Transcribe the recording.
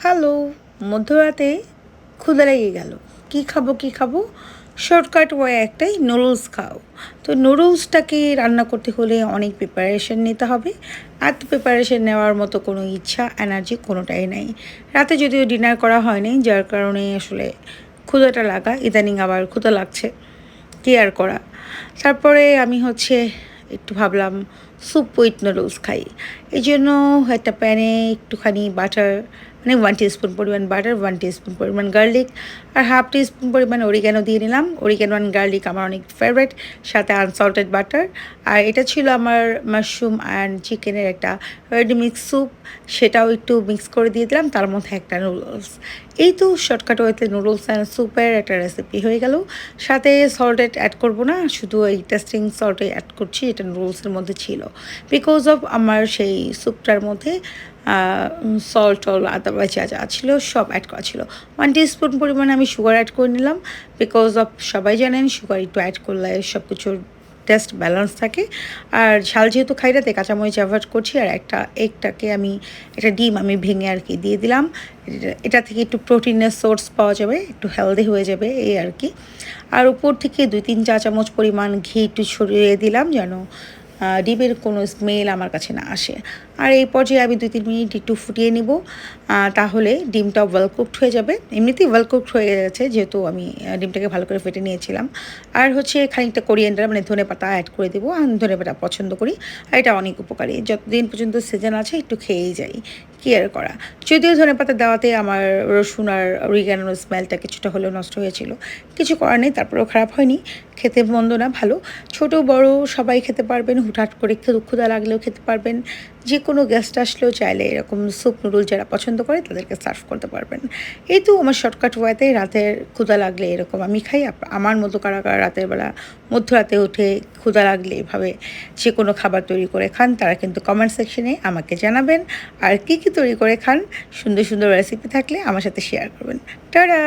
Hello, মধ্যরাতে ক্ষুধা লেগে গেল। কী খাবো? শর্টকাট ওয়ে একটাই, নুডলস খাও। তো নুডলসটাকে রান্না করতে হলে অনেক প্রিপারেশন নিতে হবে। এত প্রিপারেশন নেওয়ার মতো কোনো ইচ্ছা, এনার্জি কোনোটাই নেই। রাতে যদিও ডিনার করা হয়নি, যার কারণে আসলে ক্ষুধাটা লাগা, ইদানিং আবার ক্ষুধা লাগছে। কী আর করা। তারপরে আমি একটু ভাবলাম স্যুপ উইথ নুডলস খাই। এই জন্য একটা প্যানে একটুখানি বাটার, মানে 1 টিস্পুন পরিমাণ বাটার, 1 টিস্পুন পরিমাণ গার্লিক আর হাফ টিস্পুন পরিমাণ অরিগ্যানো দিয়ে নিলাম। অরিগ্যানো অ্যান্ড গার্লিক আমার অনেক ফেভারিট, সাথে আনসল্টেড বাটার। আর এটা ছিল আমার মাশরুম অ্যান্ড চিকেনের একটা রেডি মিক্স স্যুপ, সেটাও একটু মিক্স করে দিয়ে দিলাম, তার মধ্যে একটা নুডলস। এই তো শর্টকাট ওয়েতে নুডলস অ্যান্ড স্যুপের একটা রেসিপি হয়ে গেল। সাথে সল্টেড অ্যাড করবো না, শুধু এই টেস্টিং সল্টে অ্যাড করছি, এটা নুডলসের মধ্যে ছিল। বিকজ অফ আমার সেই স্যুপটার মধ্যে সল্ট টল আদারওয়াইজ যা ছিল সব অ্যাড করা ছিল। 1 টিস্পুন পরিমাণে আমি সুগার অ্যাড করে নিলাম, বিকজ অফ সবাই জানেন সুগার একটু অ্যাড করলে সব কিছুর টেস্ট ব্যালেন্স থাকে। আর ঝাল যেহেতু খাই না, তাই কাঁচামরিচ অ্যাভয়েড করছি। আর একটা ডিম আমি ভেঙে আর কি দিয়ে দিলাম। এটা থেকে একটু প্রোটিনের সোর্স পাওয়া যাবে, একটু হেলদি হয়ে যাবে এই আর কি। আর উপর থেকে 2-3 চা চামচ পরিমাণ ঘি একটু ছড়িয়ে দিলাম, যেন ডিমের কোনো স্মেল আমার কাছে না আসে। আর এই পর্যায়ে আমি 2-3 মিনিট একটু ফুটিয়ে নিব, তাহলে ডিমটা ওয়েল কুকড হয়ে যাবে। এমনিতেই ওয়েল কুকড হয়ে গেছে, যেহেতু আমি ডিমটাকে ভালো করে ফেটে নিয়েছিলাম। আর খানিকটা কোরিয়ান্ডার মানে ধনেপাতা অ্যাড করে দেবো। আমি ধনেপাতা পছন্দ করি, আর এটা অনেক উপকারী। যতদিন পর্যন্ত সিজন আছে একটু খেয়েই যাই, কী আর করা। যদিও ধনেপাতা দেওয়াতে আমার রসুন আর অরিগ্যানোর স্মেলটা কিছুটা হলেও নষ্ট হয়েছিল, কিছু করার নেই, তারপরেও খারাপ হয়নি। খেতে মন্দ না, ভালো। ছোট বড় সবাই খেতে পারবেন, হুটহাট করে ক্ষুধা লাগলেও খেতে পারবেন। যে কোনো গেস্ট আসলেও চাইলে এরকম স্যুপ নুডল যারা পছন্দ করে তাদেরকে সার্ভ করতে পারবেন। এই তো আমার শর্টকাট ওয়েতে রাতের ক্ষুধা লাগলে এরকম আমি খাই। আমার মতো কারা কারা রাতের বেলা মধ্যরাতে উঠে ক্ষুধা লাগলে এভাবে যে কোনো খাবার তৈরি করে খান, তারা কিন্তু কমেন্ট সেকশনে আমাকে জানাবেন। আর কী কী তৈরি করে খান, সুন্দর সুন্দর রেসিপি থাকলে আমার সাথে শেয়ার করবেন। টাটা।